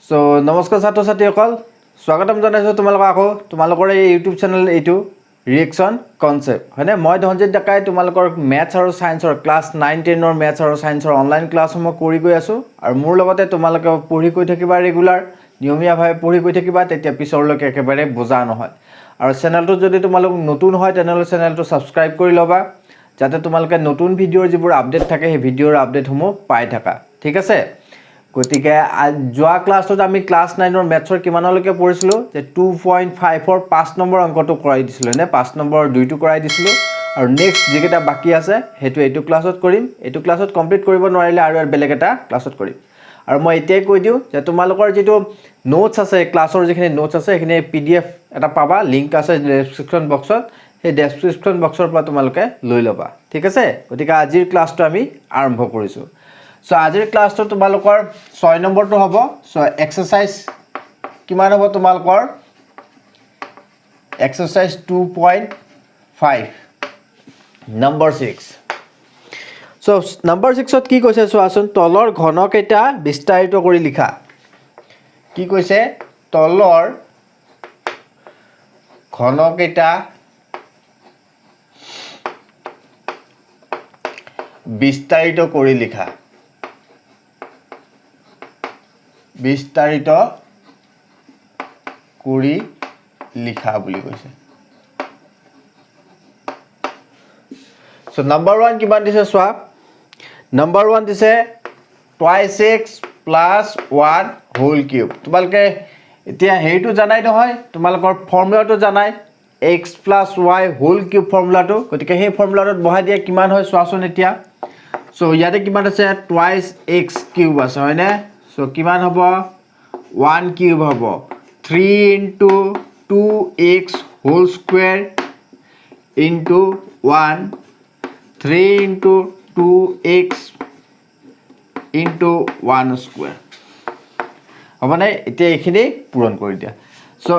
so নমস্কাৰ ছাত্ৰ ছাত্ৰীসকল স্বাগতম জনাইছো তোমালোকৰ এই ইউটিউব চেনেল এইটো ৰিয়েকচন কনসেপ্ট হয়নে মই ধনজিত ডেকাই তোমালোকৰ ম্যাথছ আৰু সায়েন্সৰ ক্লাস 9 10 ৰ ম্যাথছ আৰু সায়েন্সৰ অনলাইন ক্লাছসমূহ কৰি গৈ আছো আৰু মোৰ লগতে তোমালোকে পঢ়ি গৈ থাকিবা ৰেগুলাৰ নিয়মীয়াভাৱে পঢ়ি গৈ থাকিবা তেতিয়া পিছৰলৈকে একেবাৰে বোজা নহয় আৰু চেনেলটো যদি তোমালোক নতুন হয় তেনেহলে চেনেলটো সাবস্ক্ৰাইব কৰি লবা যাতে তোমালোকে নতুন ভিডিঅ'ৰ যিবোৰ আপডেট থাকে সেই ভিডিঅ'ৰ আপডেটসমূহ পাই থাকা ঠিক আছে গতিকে যোৱা ক্লাছত আমি ক্লাস 9 ৰ ম্যাথছৰ কিমানলৈকে পঢ়িছিলো যে 2.5 ৰ 5 নম্বৰ অংকটো কৰাই দিছিলো নে 5 নম্বৰ 2টো কৰাই দিছিলো আৰু নেক্সট যিকেটা বাকি আছে হেতু এইটো ক্লাছত কৰিম এইটো ক্লাছত কমপ্লিট কৰিব নোৱাৰিলে আৰু বেলেগ এটা ক্লাছত কৰিম আৰু মই এতিয়াই কৈ দিও যে তোমালোকৰ যেটো নোটছ আছে ক্লাছৰ যিখিনি নোটছ আছে এখিনি পিডিএফ এটা পাবা লিংক আছে ডেসক্ৰিপচন বক্সত সেই ডেসক্ৰিপচন বক্সৰ পৰা তোমালোকে লৈ লবা ঠিক আছে গতিকে আজিৰ ক্লাছটো আমি আৰম্ভ কৰিছো সো আজিৰ ক্লাছটো তোমালোকৰ 6 নম্বৰটো হ'ব সো এক্সাৰসাইজ কিমান হ'ব তোমালোকৰ এক্সাৰসাইজ 2.5 নম্বৰ 6 সো নম্বৰ 6 ত কি কৈছে চোৱাচোন তলৰ ঘনকেইটা বিস্তাৰিত কৰি লিখা কি কৈছে তলৰ ঘনকেইটা বিস্তাৰিত কৰি লিখা বিস্তাৰিত কৰি লিখা বুলি কৈছে সো নম্বৰ 1 কিমান দিছে সোৱা নম্বৰ 1 দিছে twice x plus 1 whole cube তোমালকে এতিয়া হেইটো জানাই নহয় তোমালকৰ ফৰ্মুলাটো জানাই x plus y whole cube ফৰ্মুলাটো গতিকে সেই ফৰ্মুলাটোত বহাই দিয়া কিমান হয় সোৱাচোন এতিয়া সো ইয়াতে কিমান আছে twice x cube আছে হয়নে সো কিমান হ'ব 1 cube হ'ব 3 into 2x whole square into 1 3 into 2x into 1 square হবনে এতিয়া এখিনি পূৰণ কৰি দিয়া সো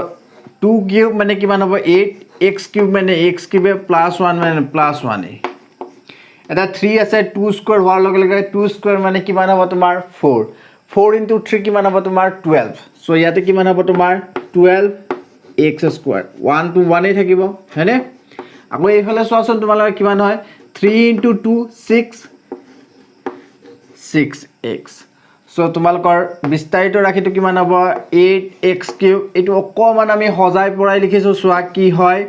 2 cube মানে কিমান হ'ব 8 x cube মানে x cube plus 1 মানে plus 1 এটা 3 আছে 2 square হোৱাৰ লগে লগে 2 square মানে কিমান হ'ব তোমাৰ 4 4 into 3 কিমান হ'ব তোমাৰ 12 সো ইয়াতে কিমান হ'ব তোমাৰ 12 x square 1 to 1 এ থাকিব হয়নে আকৌ এইফালে চোৱাচোন তোমালোকে কিমান হয় 3 into 2 6x সো তোমালোকৰ বিস্তাৰিত ৰাখিটো কিমান হ'ব 8x cube এটো অকমান আমি হজাই পৰাই লিখিছো সোৱা কি হয়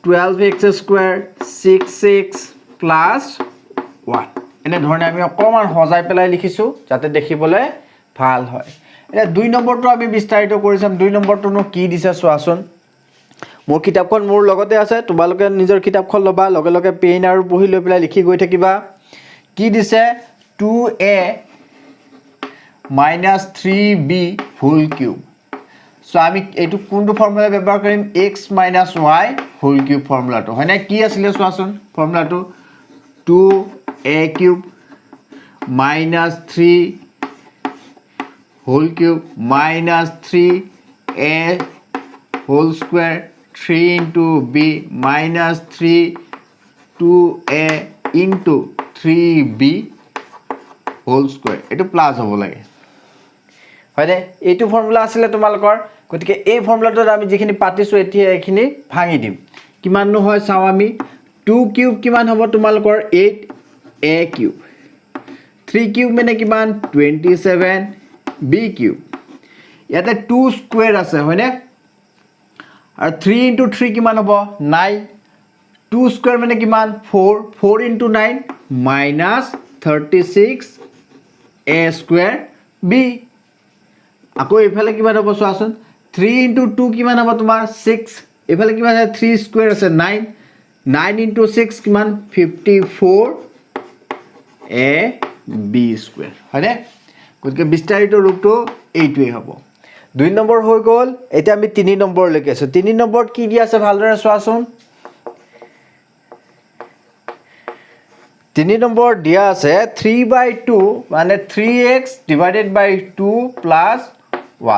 12x square 6x plus 1 এনে ধৰণে আমি অকমান হজাই পেলাই লিখিছো যাতে দেখিবলৈ ভাল হয় এটা 2 নম্বৰটো আমি বিস্তাৰিত কৰিছাম 2 নম্বৰটোনো কি দিছে সোৱাচোন মোৰ কিতাপখন মোৰ লগতে আছে তোমালোকে নিজৰ কিতাপখন লবা লগে লগে পেন আৰু বহি লৈ পেলাই লিখি গৈ থাকিবা কি দিছে 2a minus 3b whole cube so আমি এটো কোনটো ফৰ্মুলা ব্যৱহাৰ কৰিম x minus y whole cube ফৰ্মুলাটো হয়নে কি আছিল সোৱাচোন ফৰ্মুলাটো 2a cube minus 3 whole cube minus 3a whole square 3 into b minus 3 2a into 3b whole square এটো প্লাস হ'ব লাগে হয়নে এইটো ফৰ্মুলা আছিল তোমালোকৰ গতিকে এই ফৰ্মুলাটো আমি যিখিনি পাতিছো এতিয়া এখিনি ভাঙি দিম কিমাননো হয় চাও আমি 2 কিউব কিমান হ'ব তোমালোকৰ 8a কিউব 3 কিউব মানে কিমান 27 b কিউব ইয়াতে 2 স্কয়াৰ আছে হয়নে আৰু 3 into 3 কিমান হ'ব 9 2 স্কয়াৰ মানে কিমান 4 4 into 9 minus 36 a square b আকৌ এফালে কিমান হ'ব সোৱাচোন 3 into 2 কিমান হ'ব তোমাৰ 6 এফালে কিমান আছে 3 স্কয়াৰ আছে 9 9 into 6 কিমান 54 a b square হয়নে গতিকে বিস্তাৰিত ৰূপটো এইটোই হ'ব 2 নম্বৰ হৈ গ'ল এতিয়া আমি 3 নম্বৰ লৈকে আছো 3 নম্বৰত কি দিয়া আছে ভালদৰে সোৱাচোন 3 নম্বৰ দিয়া আছে 3/2 মানে 3x divided by 2 plus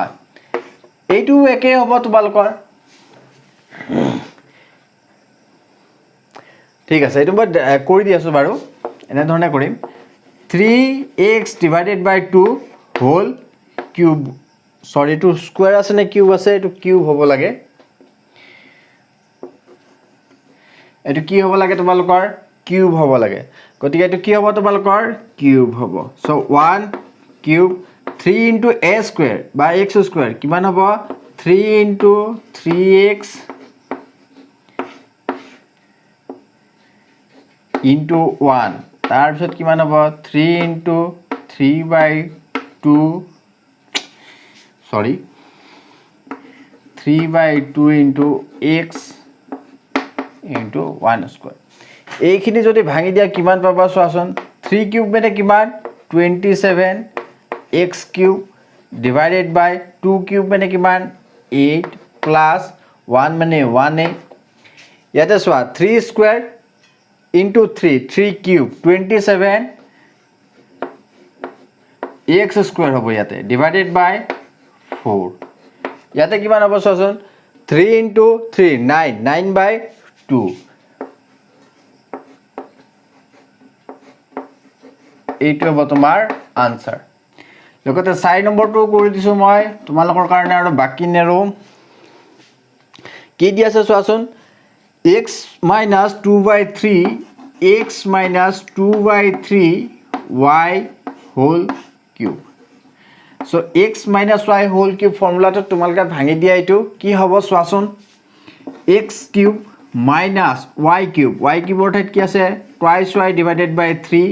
1 এইটো একে হ'ব তোমালোকৰ ঠিক আছে এইটো মই কৰি দি আছো বাৰু এনে ধৰণে কৰিম 3x divided by 2 whole cube সৰি টু স্কয়াৰ আছে নে কিউব আছে এটো কিউব হ'ব লাগে এটো কি হ'ব লাগে তোমালোকৰ কিউব হ'ব লাগে গতিকে এটো কি হ'ব তোমালোকৰ কিউব হ'ব so 1 cube 3 into a square বা x square কিমান হ'ব 3 into 3x into 1 তাৰ পিছত কিমান হ'ব 3 into 3 by 2 sorry 3 by 2 into x into 1 square এইখিনি যদি ভাঙি দিয়া কিমান পাবা চোৱাচোন 3 কিউব মানে কিমান 27 x cube divided by 2 cube মানে কিমান 8 plus 1 মানে 1 ইয়াতে চোৱা 3 square into 3 cube 27 x square হ'ব ইয়াতে divided by 4 ইয়াতে কিমান হ'ব চোৱাচোন 3 into 3 9 9 by 2 এইটো হ'ব তোমাৰ আনসাৰ লগতে 4 নম্বৰটো কৰি দিছো মই তোমালোকৰ কাৰণে আৰু বাকি নেৰো কি দি আছে চোৱাচোন x minus 2 by 3 x minus 2 by 3 y whole cube so x minus y whole cube formula to তোমালকে ভাঙি দিয়া এটো কি হ'ব চোৱাচোন x cube minus y cube অৰ্থাৎ কি আছে twice y divided by 3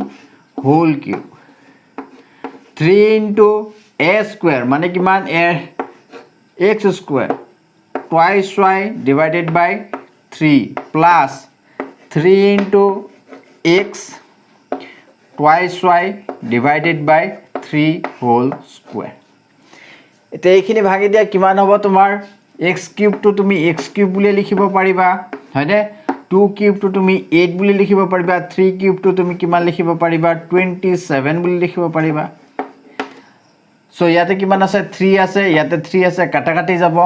whole cube 3 into a square মানে কিমান x square twice y divided by 3 plus 3 into x twice y divided by 3 whole square এটা এইখিনি ভাঙি দিয়া কিমান হ'ব তোমাৰ x cube to তুমি x cube বুলি লিখিব পাৰিবা হয়নে 2 cube to তুমি 8 বুলি লিখিব পাৰিবা 3 cube to তুমি কিমান লিখিব পাৰিবা 27 বুলি লিখিব পাৰিবা সো ইয়াতে কিমান আছে 3 আছে ইয়াতে 3 আছে কাটা কাটি যাব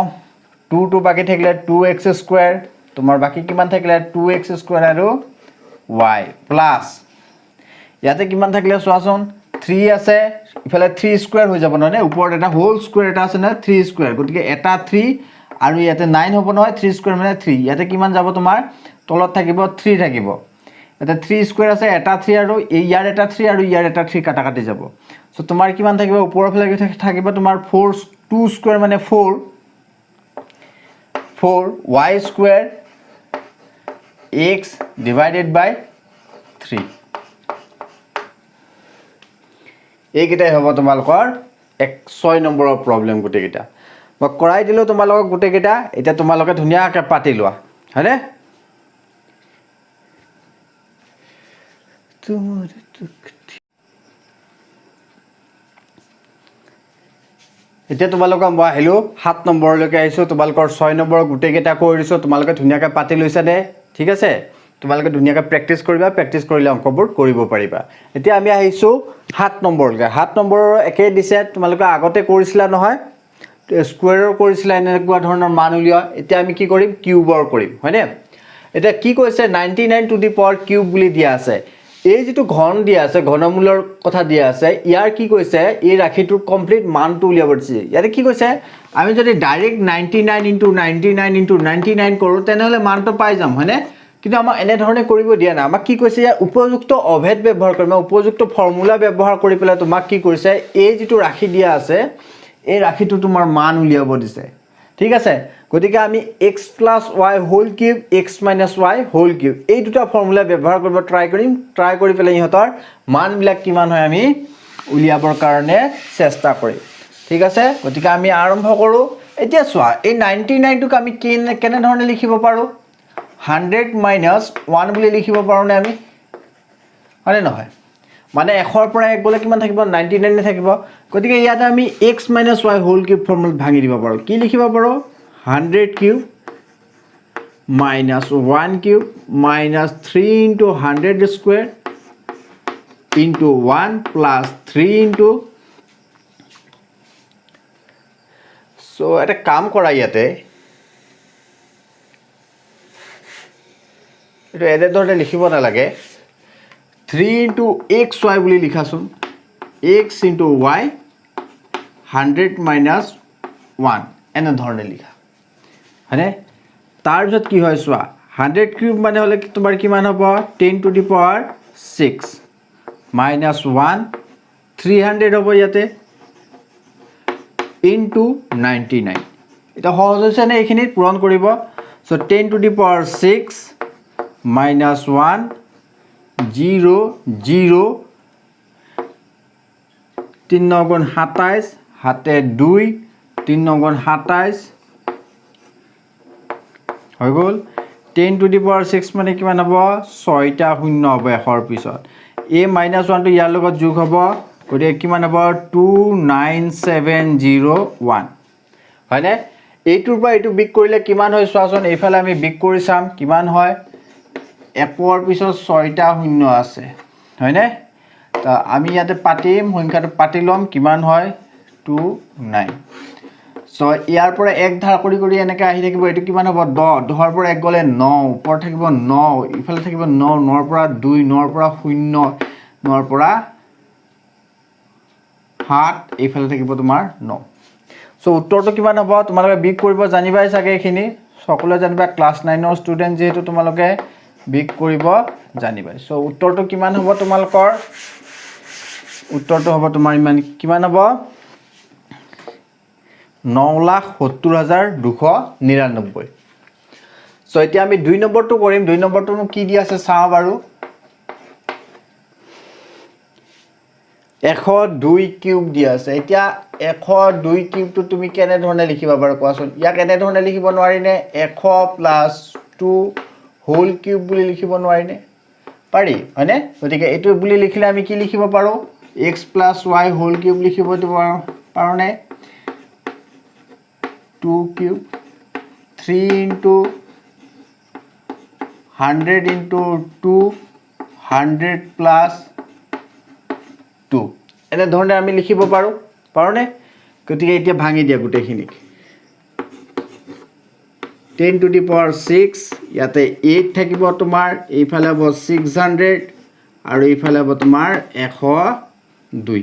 2 to বাকি থাকিলে 2x square তোমাৰ বাকি কিমান থাকিলে 2x square আৰু y plus ইয়াতে কিমান থাকিলে চোৱাচোন 3 আছে ইফালে 3 স্কয়াৰ হৈ যাব ননে ওপৰত এটা হোল স্কয়াৰ এটা আছে না 3 স্কয়াৰ গতিকে এটা 3 আৰু ইয়াতে 9 হ'ব নহয় 3 স্কয়াৰ মানে 3 ইয়াতে কিমান যাব তোমাৰ তলত থাকিব 3 থাকিব এটা 3 স্কয়াৰ আছে এটা 3 আৰু ইয়াৰ এটা 3 আৰু ইয়াৰ এটা 3 কাটা কাটি যাব সো তোমাৰ কিমান থাকিব ওপৰৰ ফালে থাকিব তোমাৰ 4 2 স্কয়াৰ মানে 4 y square x divided by 3 এইকেইটাই হ'ব তোমালোকৰ 6 নম্বৰৰ প্ৰবলেম গুটেকেইটা মই কৰাই দিলো তোমালোকক গুটেকেইটা এটা তোমালোকে ধুনিয়াকৈ পাতি লোৱা হয়নে এতিয়া তোমালোকক মই আহিলো 7 নম্বৰলৈকে আহিছো তোমালোকৰ 6 নম্বৰ গুটেকেইটা কৰি দিছো তোমালোকে ধুনিয়াকৈ পাতি লৈছা নে ঠিক আছে তোমালোকে ধুনিয়াকৈ প্ৰেক্টিস কৰিবা প্ৰেক্টিস কৰিলে অংকবোৰ কৰিব পাৰিবা এতিয়া আমি আহিছো 7 নম্বৰলৈকে 7 নম্বৰৰ একে দিছে তোমালোকে আগতে কৰিছিলা নহয় স্কয়াৰৰ কৰিছিলা এনেকুৱা ধৰণৰ মান উলিয়া এতিয়া আমি কি কৰিম কিউবৰ কৰিম হয়নে এটা কি কৈছে 99 টু দি পাৱাৰ কিউব বুলি দিয়া আছে এই যেটো ঘন দিয়া আছে ঘনমূলৰ কথা দিয়া আছে ইয়াৰ কি কৈছে এই ৰাখিটোৰ কমপ্লিট মানটো উলিয়াব দিছে ইয়াতে কি কৈছে আমি যদি ডাইৰেক্ট 99 কৰো তেনেহলে মানটো পাই যাম হয়নে কিন্তু আমাক এনে ধৰণে কৰিব দিয়া না আমাক কি কৈছে উপযুক্ত অভেদ ব্যৱহাৰ কৰিম উপযুক্ত ফৰ্মুলা ব্যৱহাৰ কৰি পেলাই তোমাক কি কৰিছে এই যেটো ৰাখি দিয়া আছে এই ৰাখিটো তোমাৰ মান উলিয়াব দিছে ঠিক আছে গতিকে আমি x + y whole cube x - y whole cube এই দুটা ফৰ্মুলা ব্যৱহাৰ কৰিব ট্ৰাই কৰি পেলাই ইহতৰ মানবিলাক কিমান হয় আমি উলিয়াবৰ কাৰণে চেষ্টা কৰিম ঠিক আছে গতিকে আমি আৰম্ভ কৰো এতিয়া চোৱা এই 99 টোক আমি কেনে ধৰণে লিখিব পাৰো 100 - 1 বুলি লিখিব পাৰো নে আমি হয়নে নহয় মানে 100 ৰ পৰা 1 গলে কিমান থাকিব 99 থাকিব গতিকে ইয়াতে আমি x - y whole cube formula ভাঙি দিব পাৰো কি লিখিব পাৰো 100 cube minus 1 cube minus 3 into 100 square into 1 plus 3 into so এটা কাম কৰা ইয়াতে এটা এনে ধৰণে লিখিব না লাগে 3 into xy বুলি লিখাছোন x into y 100 minus 1 এনেধৰণে লিখা হয়নে তাৰপিছত কি হয় চোৱা 100 কিউব মানে হলে তোমাৰ কিমান হ'ব 10 to the power 6 minus 1 300 হ'ব ইয়াতে into 99 এটা সহজ হৈছে নে এইখিনি পূৰণ কৰিব so 10 to the power 6 minus 1 0 0 3 9 27 হাতে 2 3 9 27 হৈ গল 10 to the power 6 মানে কিমান হ'ব 6টা শূন্য হ'ব এখৰ পিছত a minus 1 টো ইয়াৰ লগত যোগ হ'ব গতিকে কিমান হ'ব 29701 হয়নে এইটোৰ পৰা এইটো বিগ কৰিলে কিমান হয় চোৱাচোন এইফালে আমি বিগ কৰি চাম কিমান হয় একৰ পিছত 6টা শূন্য আছে হয়নে তা আমি ইয়াতে পাতিম সংখ্যাটো পাতি লম কিমান হয় 29 সো ইয়াৰ পৰা এক ধাৰ কৰি কৰি এনেকৈ আহি থাকিব এটো কিমান হ'ব 10 10 ৰ পৰা এক গলে 9 ওপৰ থাকিব 9 ইফালে থাকিব 9 9 ৰ পৰা 2 9 ৰ পৰা 0 9 ৰ পৰা 7 ইফালে থাকিব তোমাৰ 9 সো উত্তৰটো কিমান হ'ব তোমালোকে বিগ কৰিব জানিবাই চাগে এখিনি সকলোৱে জানিবা ক্লাস 9 ৰ ষ্টুডেন্ট যেহেতু তোমালোকে বিগ কৰিব জানিবাই সো উত্তৰটো কিমান হ'ব তোমালোকৰ উত্তৰটো হ'ব তোমাৰ ইমান কিমান হ'ব 9,70,299 সো এতিয়া আমি 2 নম্বৰটো কৰিম 2 নম্বৰটো কি দি আছে চাও বাৰু 102 কিউব দি আছে এতিয়া 102 কিউবটো তুমি কেনে ধৰণে লিখিবা বাৰু কোৱাচোন ইয়াক কেনে ধৰণে লিখিব নোৱাৰিনে 100 + 2 হোল কিউব বুলি লিখিব নোৱাৰিনে পাৰি হয়নে গতিকে এটো বুলি লিখিলে আমি কি লিখিব পাৰো x + y হোল কিউব লিখিব পাৰোনে 2 cube 3 into 100 into 2 100 plus 2 এনে ধৰণে আমি লিখিব পাৰোনে গতিকে এতিয়া ভাঙি দিয়া গুটেখিনি 10 to the power 6 ইয়াতে 8 থাকিব তোমাৰ এইফালে হ'ব 600 আৰু এইফালে হ'ব তোমাৰ 102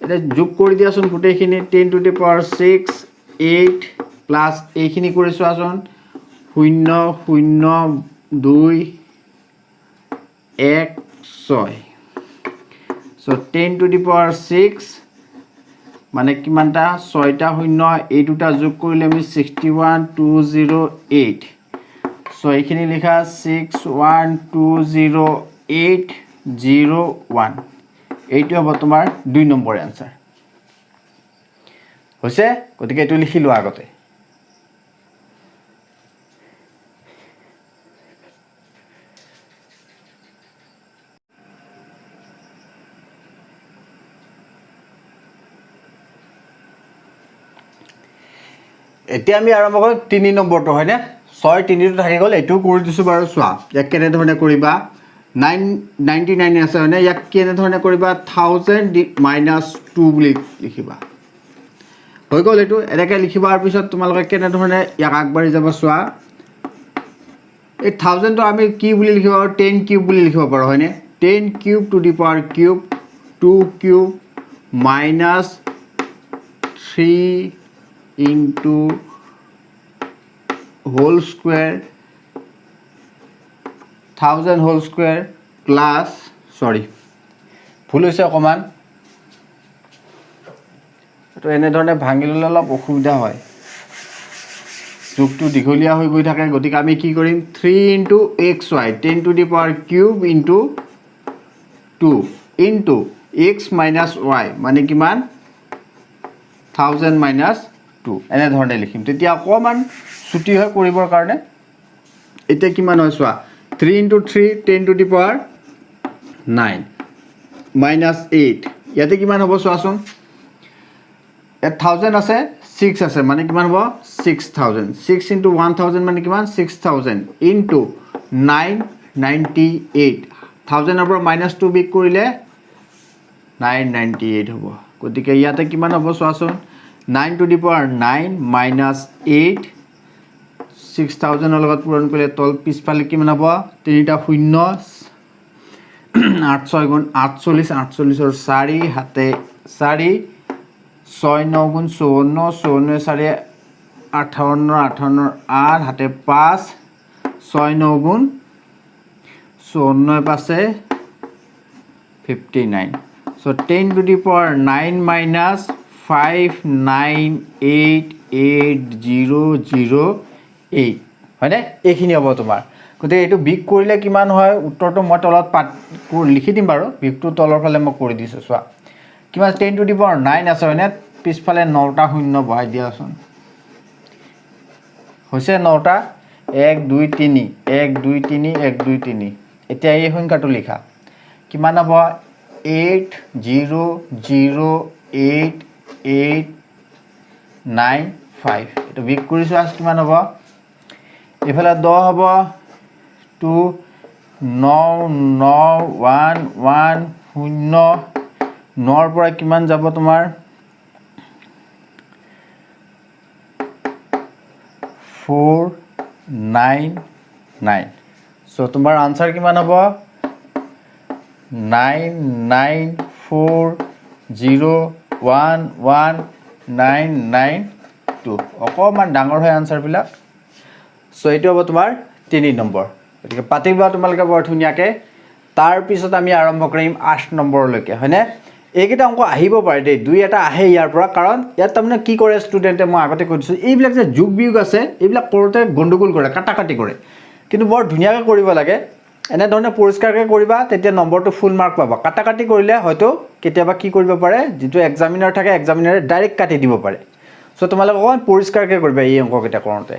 এটা যোগ কৰি দিয়াচোন গুটেখিনি 10 to the power 6 8 plus এইখিনি কৰিছো আসন 0 0 2 1 6 so 10 to the power 6 মানে কিমানটা 6টা শূন্য এই দুটা যোগ কৰিলে আমি 61208 so এইখিনি লিখা 6120801 এইটো হ'ব তোমাৰ 2 নম্বৰ आंसर হৈছে গতিকে এটো লিখিলো আগতে এতিয়া আমি আৰম্ভ কৰিম 3 নম্বৰটো হয়নে 6 3 টো থাকি গল এটো কৰি দিছো বাৰু চোৱা ইয়াক কেনে ধৰণে কৰিবা 999 আছে হয়নে ইয়াক কেনে ধৰণে কৰিবা 1000 - 2 বুলি লিখিবা হৈ গল এটো এনেকৈ লিখিবাৰ পিছত তোমালোকে কেনে ধৰণে ইয়াক আগবাঢ়ি যাব চোৱা এই 1000 টো আমি কি বুলি লিখিব পাৰো 10 কিউব বুলি লিখিব পাৰো হয়নে 10 cube to the power cube 2 cube minus 3 into whole square 1000 whole square plus sorry ভুল হৈছে অকমান তো এনে ধৰণে ভাঙি ললে অলপ অসুবিধা হয় যোগটো দীঘলীয়া হৈ গৈ থাকে গতিকে আমি কি কৰিম 3 into xy 10 to the power cube into 2 into x minus y মানে কিমান 1000 minus 2 এনে ধৰণে লিখিম তেতিয়া অকমান ছুটি হয় কৰিবৰ কাৰণে এটা কিমান হয় চোৱা 3 into 3 10 to the power 9 minus 8 ইয়াতে কিমান হ'ব চোৱাচোন 1000 আছে 6 আছে মানে কিমান হ'ব 6000 6 into 1000 মানে কিমান 6000 into 998 1000 ৰ পৰা -2 বিক কৰিলে 998 হ'ব গতিকে ইয়াতে কিমান হ'ব চোৱাচোন 9 to the power 9 minus 8 6000 ৰ লগত পূৰণ কৰিলে তল পিছফালে কিমান হ'ব তিনিটা শূন্য 8 6 গুণ 48 48 ৰ 4 হাতে 4 6 9 গুণ 54 54 4 58 58 8 হাতে 5 6 9 গুণ 54 পাছে 59 so 10 to the power 9 minus 5988008 হয়নে এইখিনি হ'ব তোমাৰ গতে এইটো বিগ কৰিলে কিমান হয় উত্তৰটো মই তলত লিখি দিম বাৰু বিগটো তলৰ ফালে মই কৰি দিছো চোৱা কিমান 10 to the power 9 আছে হয়নে পিছফালে 9টা শূন্য বহাই দিয়াচোন হৈছে 9টা 1 2 3 1 2 3 1 2 3 এতিয়া এই সংখ্যাটো লিখা কিমান হ'ব 80885 এটা বিগ কৰিছো আজ কিমান হ'ব এফালে 10 হ'ব 2 9 9 1 1 0 9 পৰা কিমান যাব তোমাৰ 499 সো তোমাৰ আনসাৰ কিমান হ'ব 994011992 অকমান ডাঙৰ হয় আনসাৰ বিলাক সো এইটো হ'ব তোমাৰ 3 নম্বৰ গতিকে পাতিবা তোমালোকে বৰ ধুনিয়াকে তাৰ পিছত আমি আৰম্ভ কৰিম 8 নম্বৰলৈকে হয়নে এইকেইটা অংক আহিব পাৰে দেই দুই এটা আহে ইয়াৰ পৰা কাৰণ ইয়াত তাৰমানে কি কৰে ষ্টুডেন্টে মই আগতে কৈছো এইবিলাক যে যোগ বিয়োগ আছে এইবিলাক কৰোতে গণ্ডগোল কৰে কাটাকাটি কৰে কিন্তু বৰ ধুনিয়াকৈ কৰিব লাগে এনে ধৰণে পৰিষ্কাৰকৈ কৰিবা তেতিয়া নম্বৰটো ফুল মাৰ্ক পাবা কাটাকাটি কৰিলে হয়তো কেতিয়াবা কি কৰিব পাৰে যেটো এক্সামিনাৰ থাকে এক্সামিনাৰে ডাইৰেক্ট কাটি দিব পাৰে সো তোমালোকে অকমান পৰিষ্কাৰকৈ কৰিবা এই অংককেইটা কৰোতে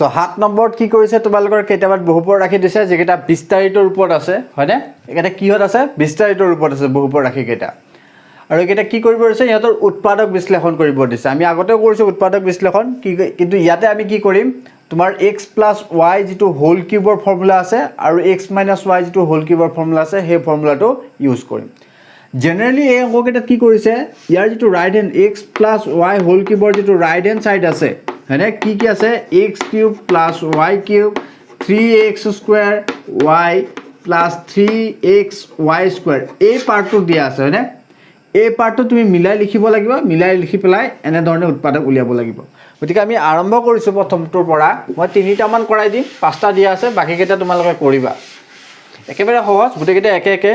So 7 নম্বৰত কি কৰিছে তোমালোকৰ কেইটাবাত বহুপৰ ৰাখি দিছে যেকেটা বিস্তাৰিত ৰূপত আছে হয়নে একেটা কিহত আছে বিস্তাৰিত ৰূপত আছে বহুপৰ ৰাখি কেইটা আৰু একেটা কি কৰিব দিছে ইহঁতৰ উৎপাদক বিশ্লেষণ কৰিব দিছে আমি আগতেও কৰিছো উৎপাদক বিশ্লেষণ কিন্তু ইয়াতে আমি কি কৰিম তোমাৰ x + y যেটো হোল কিউবৰ ফৰ্মুলা আছে আৰু x - y যেটো হোল কিউবৰ ফৰ্মুলা আছে সেই ফৰ্মুলাটো ইউজ কৰিম জেনাৰেলি এই অংককেটা কি কৰিছে ইয়াৰ যেটো right hand x + y whole কিউবৰ যেটো ৰাইট হ্যান্ড সাইড আছে হয়নে কি আছে x cube plus y cube 3x square y plus 3xy square এই পাৰ্টটো দিয়া আছে হয়নে এই পাৰ্টটো তুমি মিলাই লিখিব লাগিব মিলাই লিখি পেলাই এনে ধৰণে উৎপাদক উলিয়াব লাগিব গতিকে আমি আৰম্ভ কৰিছো প্ৰথমটোৰ পৰা মই 3টা মান কৰাই দিম 5টা দিয়া আছে বাকি কেইটা তোমালোকে কৰিবা একেবাৰে সহজ গুটেকেইটা একে একে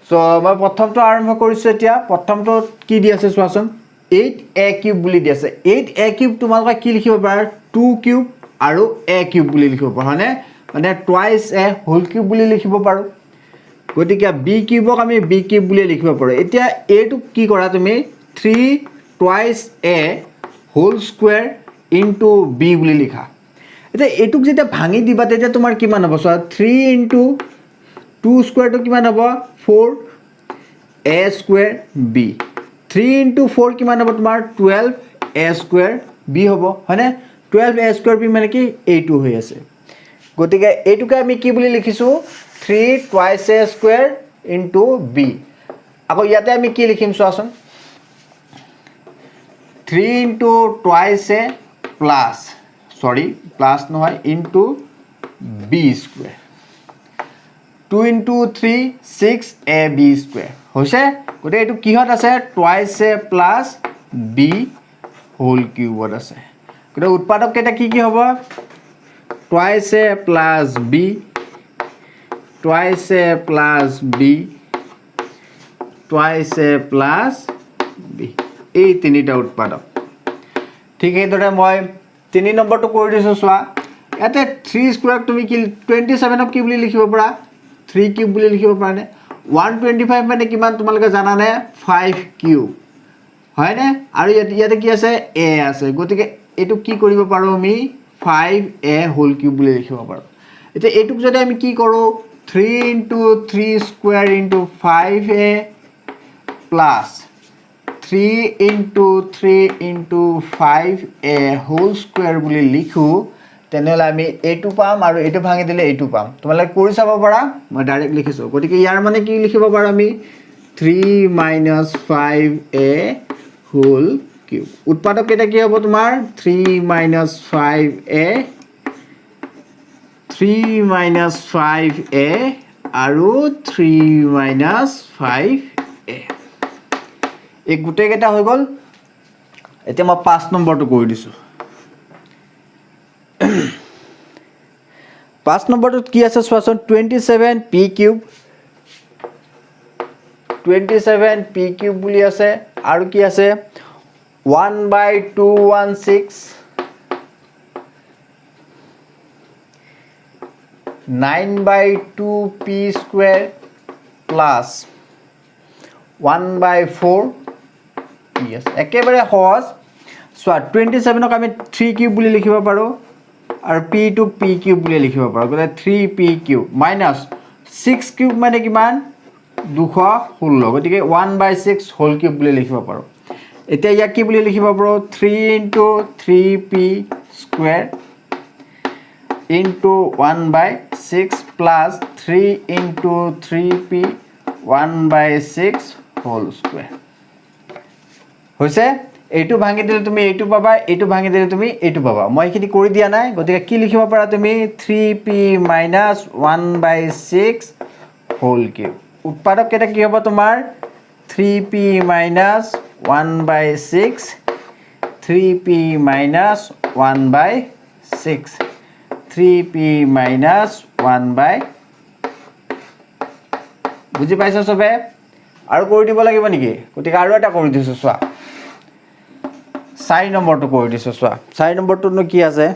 সো মই প্ৰথমটো আৰম্ভ কৰিছো এতিয়া প্ৰথমটো কি দি আছে চোৱাচোন 8a cube বুলি দি আছে 8a cube তোমালোকে কি লিখিব পাৰা 2 cube আৰু a cube বুলি লিখিব পাৰা হয়নে মানে twice a whole cube বুলি লিখিব পাৰো গতিকে b cube আমি b cube বুলি লিখিব পাৰো এতিয়া a টো কি কৰা তুমি 3 twice a whole square into b বুলি লিখা এতিয়া এটুক যেতিয়া ভাঙি দিবা তেতিয়া তোমাৰ কিমান হ'ব সো 3 into 2 square টো কিমান হ'ব 4 a square b 3 into 4 কিমান হ'ব তোমাৰ 12 a square b হ'ব হয়নে 12 a square b মানে কি a2 হৈ আছে গতিকে এইটোকে আমি কি বুলি লিখিছো 3 twice a square into b আকৌ ইয়াতে আমি কি লিখিম চোৱাচোন 3 into twice a plus নহয় into b square 2 into 3 6ab square হৈছে গতে এটো কিহত আছে twice a plus b whole cube আছে গতে উৎপাদক কেটা কি হ'ব twice a plus b twice a plus b twice a plus b এই তিনিটা উৎপাদক ঠিক এইদৰে মই 3 নম্বৰটো কৰি দিছো চোৱা এতে 3 স্কয়াৰ তুমি কি 27 ক কি বুলি লিখিব পাৰা 3 কিউব বুলি লিখিব পাৰা নে 125 মানে কিমান তোমালোকে জানা নে 5 কিউব হয়নে আৰু ইয়াতে কি আছে a আছে গতিকে এটো কি কৰিব পাৰো আমি 5a হোল কিউব বুলি লিখিব পাৰো এতিয়া এটুক যদি আমি কি কৰো 3 into 3 square into 5a plus 3 into 3 into 5a whole square বুলি লিখো তেনেহলে আমি a2 পাম আৰু এটো ভাঙি দিলে a2 পাম তোমালোকে কৰি চাব পাৰা মই ডাইৰেক্ট লিখিছো গতিকে ইয়াৰ মানে কি লিখিব পাৰো আমি 3 minus 5a whole cube উৎপাদক এটা কি হ'ব তোমাৰ 3 minus 5a 3 minus 5a আৰু 3 minus 5a এই গুটেই কেটা হৈ গল এতিয়া মই 5 নম্বৰটো কৰি দিছো 5 নম্বৰটোত কি আছে চোৱাচোন 27p cube 27p cube বুলি আছে আৰু কি আছে 1/216 9/2p square plus 1/4 yes একেবাৰে সহজ সো 27 ক আমি 3 কিউব বুলি লিখিব পাৰো আৰু p টু p কিউব বুলি লিখিব পাৰো গলে 3p কিউব minus 6 কিউব মানে কিমান 216 গতিকে 1/6 হোল কিউব বুলি লিখিব পাৰো এতিয়া ইয়া কি বুলি লিখিব পাৰো 3 into 3p square into 1/6 plus 3 into 3p 1/6 whole square হৈছে এইটো ভাঙি দিলে তুমি এইটো পাবা এইটো ভাঙি দিলে তুমি এইটো পাবা মই এখিনি কৰি দিয়া নাই গতিকে কি লিখিব পাৰা তুমি 3p minus 1/6 whole cube উৎপাদক কেটা কি হ'ব তোমাৰ 3p minus 1/6 3p minus 1/6 3p minus 1/, বুজি পাইছা সবে আৰু কৰি দিব লাগিব নেকি গতিকে আৰু এটা কৰি দিছো চোৱা 4 নম্বৰটো কৰি দিছো চোৱা 4 নম্বৰটো কি আছে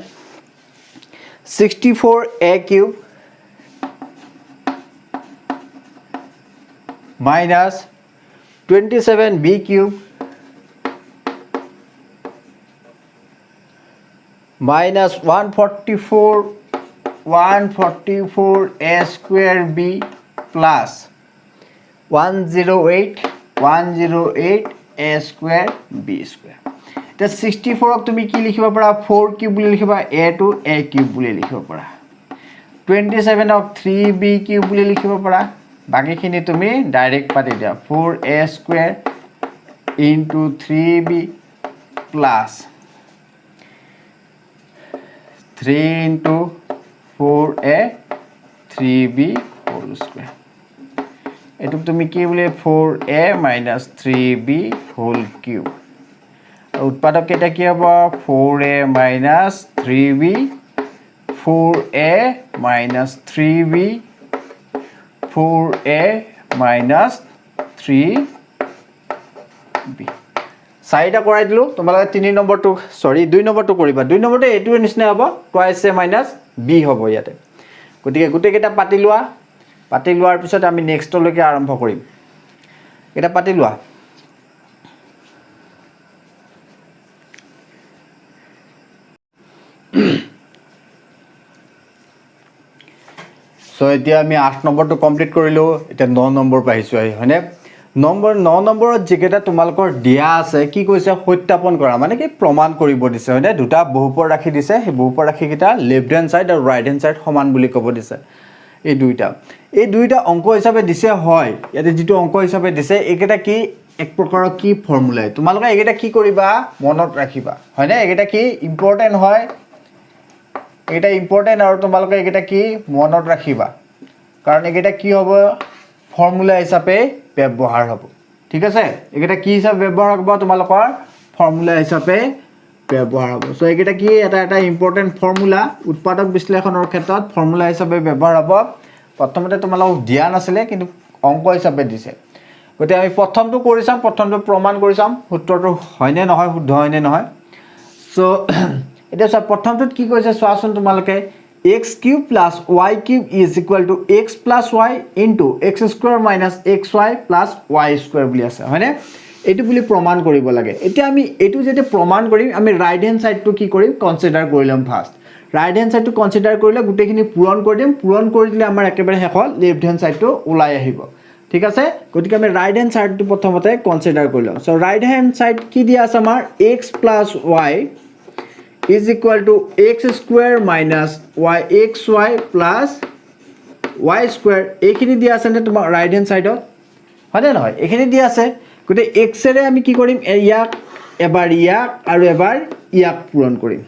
64a cube minus 27b cube minus 144a square b plus 108a square b square the 64 ক তুমি কি লিখিব পাৰা 4 কিউব বুলি লিখিবা a to a কিউব বুলি লিখিব পাৰা 27 ক 3b কিউব বুলি লিখিব পাৰা বাকিখিনি তুমি ডাইৰেক্ট পাতি দিয়া 4a square into 3b plus 3 into 4a 3b whole square এটু তুমি কি বলে 4a minus 3b whole cube উৎপাদক কেটা কি হ'ব 4a minus 3b 4a minus 3b 4a minus 3b সাইডা কৰাই দিলো তোমালোকে 3 নম্বৰটো সৰি 2 নম্বৰটো কৰিবা 2 নম্বৰটো এটো নিচিনা হ'ব twice a minus b হ'ব ইয়াতে গতিকে গুটে কেটা পাতি লোৱাৰ পিছত আমি নেক্সট লৈকে আৰম্ভ কৰিম এটা পাতি লোৱা সো এতিয়া আমি 8 নম্বৰটো কমপ্লিট কৰিলো এটা 9 নম্বৰ পাইছো হয়নে নম্বৰ 9 নম্বৰত যেকেটা তোমালকৰ দিয়া আছে কি কৈছে সত্যাপন কৰা মানে কি প্ৰমাণ কৰিব দিছে হয়নে দুটা বহুপদ ৰাখি দিছে সেই বহুপদ ৰাখি কিটা লেফট হ্যান্ড সাইড আৰু ৰাইট হ্যান্ড সাইড সমান বুলি ক'ব দিছে এই দুইটা অংক হিচাপে দিছে হয় ইয়াতে যেটো অংক হিচাপে দিছে একেটা কি এক প্ৰকাৰৰ কি ফৰ্মুলা তোমালোকে একেটা কি কৰিবা মনত ৰাখিবা হয়নে একেটা কি ইম্পৰ্টেন্ট হয় এটা ইম্পৰ্টেন্ট আৰু তোমালোকে একেটা কি মনত ৰাখিবা কাৰণ একেটা কি হ'ব ফৰ্মুলা হিচাপে ব্যৱহাৰ হ'ব ঠিক আছে একেটা কি হিচাপে ব্যৱহাৰ হ'ব তোমালোকৰ ফৰ্মুলা হিচাপে ব্যৱহাৰ হ'ব সো একেটা কি এটা ইম্পৰ্টেন্ট ফৰ্মুলা উৎপাদক বিশ্লেষণৰ ক্ষেত্ৰত ফৰ্মুলা হিচাপে ব্যৱহাৰ হ'ব প্ৰথমতে তোমালোকক দিয়া নাছিলে কিন্তু অংক হিচাপে দিছে গতে আমি প্ৰথমটো কৰি চাম প্ৰথমটো প্ৰমাণ কৰি চাম সূত্ৰটো হয়নে নহয় শুদ্ধ হয়নে নহয় সো এটা সব প্ৰথমটোত কি কৈছে চোৱাচোন তোমালোকে x cube plus y cube is equal to x plus y into x square minus xy plus y square বুলি আছে হয়নে এটো বুলি প্ৰমাণ কৰিব লাগে এতিয়া আমি এটো যেতে প্ৰমাণ কৰিম আমি ৰাইট হ্যান্ড সাইডটো কি কৰিম কনসিডাৰ কৰিলাম ফাৰ্স্ট ৰাইট হ্যান্ড সাইডটো কনসিডাৰ কৰিলে গুটেখিনি পূৰণ কৰি দিম পূৰণ কৰি দিলে আমাৰ একেবাৰে হেকল লেফট হ্যান্ড সাইডটো ওলাই আহিব ঠিক আছে গতিকে আমি ৰাইট হ্যান্ড সাইডটো প্ৰথমতে কনসিডাৰ কৰি লওঁ সো ৰাইট হ্যান্ড সাইড কি দিয়া আছে আমাৰ x + y is equal to x square minus yxy plus y square এইখিনি দিয়া আছে নে তোমাৰ ৰাইট হ্যান্ড সাইডত হয়নে নহয় এইখিনি দিয়া আছে গতে x এৰে আমি কি কৰিম ইয়াক এবাৰ ইয়াক আৰু এবাৰ ইয়াক পূৰণ কৰিম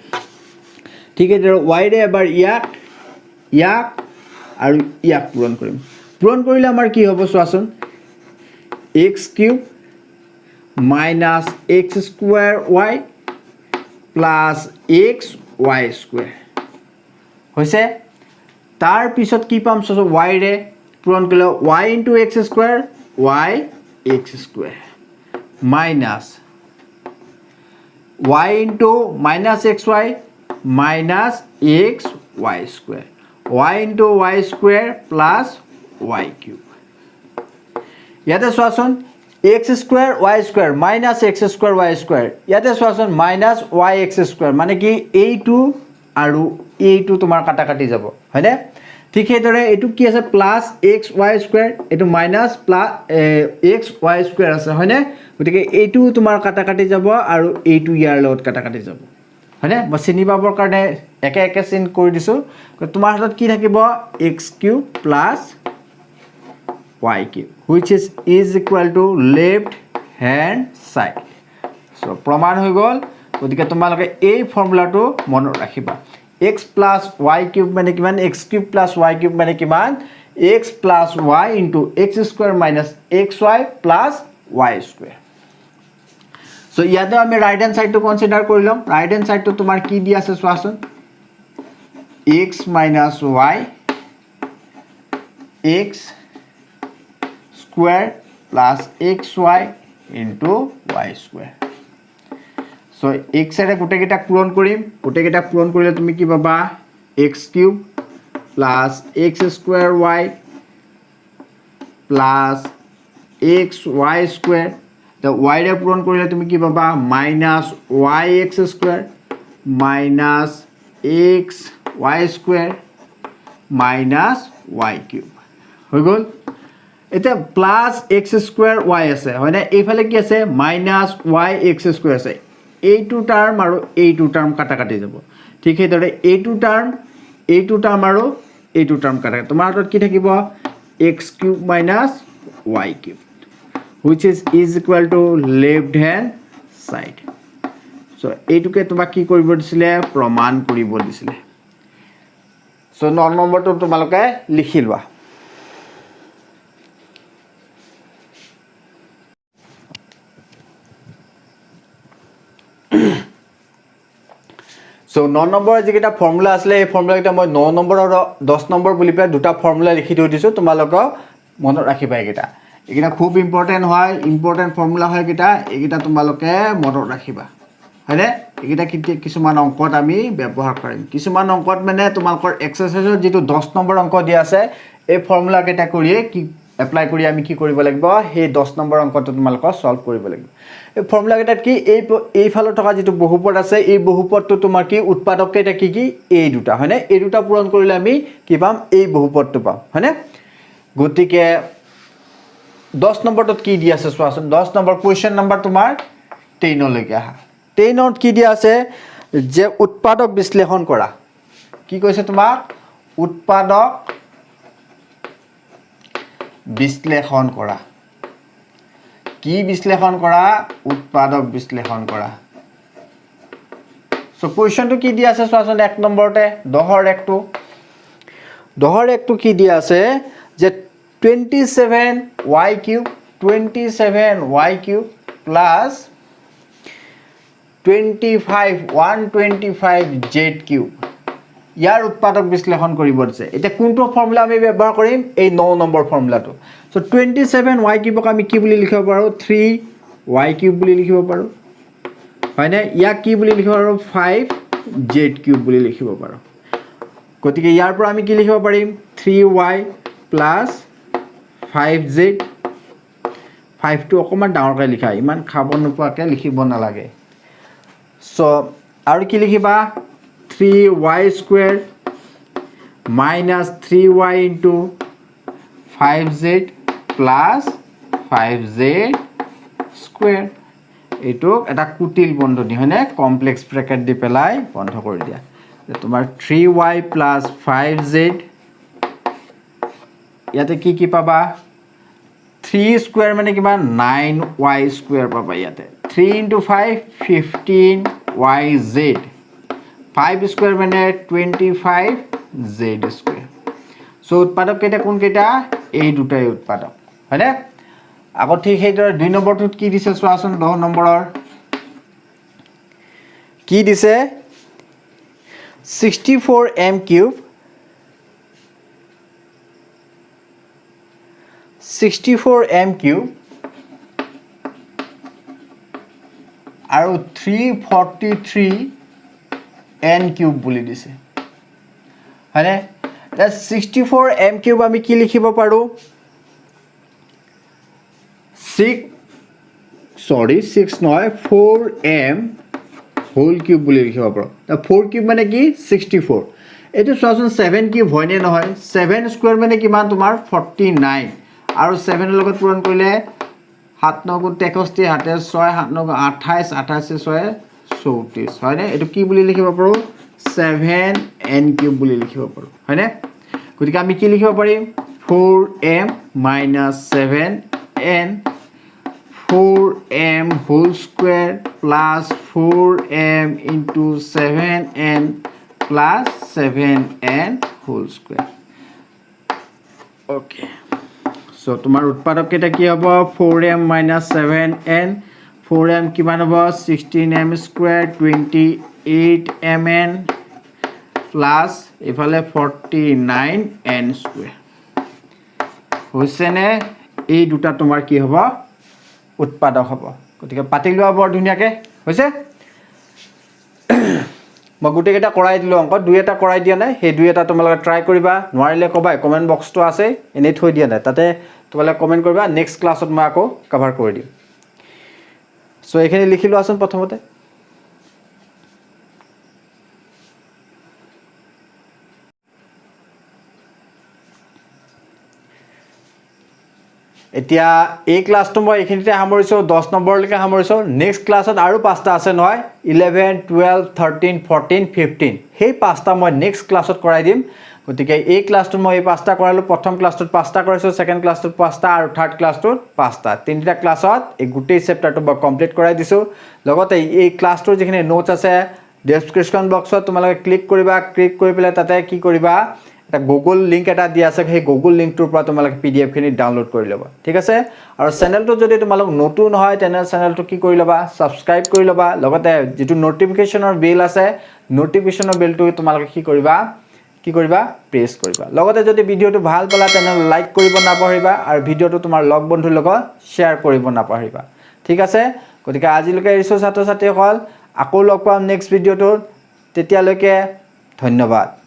ঠিক আছে y ৰে এবাৰ ইয়াক ইয়াক আৰু ইয়াক পূৰণ কৰিলে আমাৰ কি হ'ব চোৱাচোন x³ minus x square y plus xy square হৈছে তাৰ পিছত কি পাম সো y ৰে পূৰণ কৰিলে y into x square y x square minus y into minus xy minus xy square y into y square plus y cube ইয়াতে চোৱাচোন x square y square minus x square y square ইয়াতে চোৱাচোন minus yx square মানে কি a2 আৰু a2 তোমাৰ কাটা কাটি যাব হয়নে ঠিক হেদৰে এটো কি আছে প্লাস xy square এটো মাইনাস xy square আছে হয়নে গতিকে a2 তোমাৰ কাটা কাটি যাব আৰু a2 ইয়াৰ লগত কাটা কাটি যাব হয়নে মই চিনি পাবৰ কাৰণে একে একে চিন কৰি দিছো তোমাৰ হাতত কি থাকিব x³ plus y³ which is equal to left hand side so প্ৰমাণ হৈ গল গতিকে তোমালোকে এই ফৰ্মুলাটো মনত ৰাখিবা x plus y³ মানে কিমান x³ plus y³ মানে কিমান x plus y into x square minus xy plus y square so ইয়াতে আমি রাইট হ্যান্ড সাইডটো কনসিডার কৰিলাম ৰাইট হ্যান্ড সাইডটো তোমাৰ কি দি আছে চোৱাচোন x minus y x square plus xy into y square so x এৰে গুটেকেটা পূৰণ কৰিম গুটেকেটা পূৰণ কৰিলে তুমি কি পাবা x³ plus x square y plus xy square the y ৰে পূৰণ কৰিলে তুমি কি পাবা minus yx square minus xy square minus y cube হৈ গল এটা প্লাস x square y আছে হয়নে এইফালে কি আছে minus yx square আছে এইটো টার্ম আৰু এইটো টাৰ্ম কাটা কাটি যাব ঠিক হেদৰে এইটো টাৰ্ম আৰু এইটো টাৰ্ম কাটা তোমাৰ হাতত কি থাকিব x³ minus y³ which is equal to left hand side so এইটোকে তোমাক কি কৰিব দিছিলে প্ৰমাণ কৰিব দিছিলে so 9 নম্বৰটো তোমালোকে লিখি লোৱা So 9 নম্বৰ যেটা ফৰ্মুলা আছিল এই ফৰ্মুলা এটা মই 9 নম্বৰ আৰু 10 নম্বৰ বুলি পে দুটা ফৰ্মুলা লিখি দিছো তোমালোক মনত ৰাখিবা এইটা এইটা খুব ইম্পৰ্টেন্ট হয় ইম্পৰ্টেন্ট ফৰ্মুলা হয় এইটা এইটা তোমালোকে মনত ৰাখিবা হয়নে এইটা কিছুমান অংকত আমি ব্যৱহাৰ কৰিম কিছুমান অংকত মানে তোমালোকৰ এক্সাৰসাইজৰ যেটো 10 নম্বৰ অংক দিয়া আছে এই ফৰ্মুলা কেটা কৰিয়ে কি এপ্লাই কৰি আমি কি কৰিব লাগিব হে 10 নম্বৰ অংকটো তোমালোক সলভ কৰিব লাগিব এই ফৰ্মুলা কেটাত কি এই ফালে থকা যেটো বহুপদ আছে এই বহুপদটো তোমাৰ কি উৎপাদক কেটা কি এই দুটা হয়নে এই দুটা পূৰণ কৰিলে আমি কি পাম এই বহুপদটো পাম হয়নে গতিকে 10 নম্বৰটোত কি দিয়া আছে চোৱাচোন 10 নম্বৰ কোৱেশ্চন নম্বৰ তোমাৰ 10 লৈকে আহা 10ত কি দিয়া আছে যে উৎপাদক বিশ্লেষণ কৰা কি কৈছে তোমাক উৎপাদক বিশ্লেষণ কৰা কি বিশ্লেষণ কৰা উৎপাদক বিশ্লেষণ কৰা সো কোৱেশ্চনটো কি দিয়া আছে চোৱাচোন 1 নম্বৰতে 10 একটো কি দিয়া আছে যে 27y³ plus 125z³ ইয়াৰ উৎপাদক বিশ্লেষণ কৰিব দিছে এটা কোনটো ফৰ্মুলা আমি ব্যৱহাৰ কৰিম এই 9 নম্বৰ ফৰ্মুলাটো সো 27y³ আমি কি বুলি লিখিব পাৰো 3y³ বুলি লিখিব পাৰো হয়নে ইয়াক কি বুলি লিখিব পাৰো 5z³ বুলি লিখিব পাৰো গতিকে ইয়াৰ পৰা আমি কি লিখিব পাৰিম 3y plus 5z 5 টো অকমান ডাঙৰকৈ লিখা ইমান খাব নোপোৱাকে লিখিব নালাগে সো আৰু কি লিখিবা 3y square minus 3y into 5z plus 5z square এইটো এটা কুটিল বন্ধনী হয়নে কমপ্লেক্স ব্ৰেকেট দি পেলাই বন্ধ কৰি দিয়া তোমাৰ 3y প্লাছ 5z ইয়াতে কি পাবা 3 স্কুৱেৰ মানে কিমান 9y স্কুৱেৰ পাবা ইয়াতে 3 into 5 15yz 5 স্কুৱেৰ মানে 25z স্কুৱেৰ সো উৎপাদক কেইটা কোন কেইটা এই দুটাই উৎপাদক হয়নে আকৌ ঠিক সেইদৰে 2 নম্বৰটোত কি দিছে চোৱাচোন 10 নম্বৰৰ কি দিছে 64m cube 64m cube আৰু 343n cube বুলি দিছে হয়নে that 64m cube আমি কি লিখিব পাৰো 6 নহয় 4m whole cube বুলি লিখিব পাৰো তা 4 cube মানে কি 64 এটো চোৱাচোন 7 cube হয় নে নহয় 7 স্কয়াৰ মানে কিমান তোমাৰ 49 আৰু 7 ৰ লগত পূৰণ কৰিলে 7 9 63 হাতে 6 7 9 28 28 6 34 হয় নে এটো কি বুলি লিখিব পাৰো 7n cube বুলি লিখিব পাৰো হয় নে গতিকে আমি কি লিখিব পাৰিম 4m - 7n 4m whole square plus 4m into 7n plus 7n whole square okay so তোমার উৎপাদক কেটা কি হবে 4m - 7n 4m কিমান হবে 16m square 28mn plus ইফালে 49n square হৈছে নে এই দুটা তোমাৰ কি হবে উৎপাদক হ'ব গতিকে পাতি লোৱা বৰ ধুনিয়াকে হৈছে মই গুটে কেটা কৰাই দিলো অংক দুই এটা কৰাই দিয়া নাই হে দুই এটা তোমালোকে ট্ৰাই কৰিবা নোৱাৰিলে কবা কমেন্ট বক্সটো আছে এনে থৈ দিয়া নাই তাতে তোমালোকে কমেন্ট কৰিবা নেক্সট ক্লাছত মই আকৌ কভাৰ কৰি দিম সো এখানে লিখিলো আসুন প্ৰথমতে এতিয়া এই ক্লাসটো মই এখিনিতে সামৰিছো 10 নম্বৰলৈকে সামৰিছো নেক্সট ক্লাছত আৰু পাঁচটা আছে নহয় 11 12 13 14 15 সেই পাঁচটা মই নেক্সট ক্লাছত কৰাই দিম গতিকে এই ক্লাসটো মই এই পাঁচটা কৰালো প্ৰথম ক্লাসটোত পাঁচটা কৰাইছো সেকেন্ড ক্লাসটোত পাঁচটা আৰু থাৰ্ড ক্লাসটোত পাঁচটা তিনিটা ক্লাসত এই গোটেই চেপ্টাৰটো মই কমপ্লিট কৰাই দিছো লগতে এই ক্লাসটোৰ যিখিনি নোটছ আছে ডেসক্ৰিপচন বক্সত তোমালোকে ক্লিক কৰিবা ক্লিক কৰি পেলাই তাতে কি কৰিবা এটা গুগল লিংক এটা দিয়া আছে সেই গুগল লিংকটোৰ পৰা তোমালোকে পিডিএফ খিনি ডাউনলোড কৰি লবা ঠিক আছে আৰু চেনেলটো যদি তোমালোক নতুন হয় তেনে চেনেলটো কি কৰি লবা সাবস্ক্ৰাইব কৰি লবা লগতে যেটো নোটিফিকেশনৰ বেল আছে নোটিফিকেশনৰ বেলটো তোমালোকে কি কৰিবা প্ৰেছ কৰিবা লগতে যদি ভিডিওটো ভাল পালা তেনে লাইক কৰিব নাপাহৰিবা আৰু ভিডিওটো তোমাৰ লগ বন্ধুৰ লগত শেয়াৰ কৰিব নাপাহৰিবা ঠিক আছে গতিকে আজিলৈকে এৰিছো ছাত্ৰ ছাত্ৰীসকল আকৌ লগ পাম নেক্সট ভিডিওটো তেতিয়ালৈকে ধন্যবাদ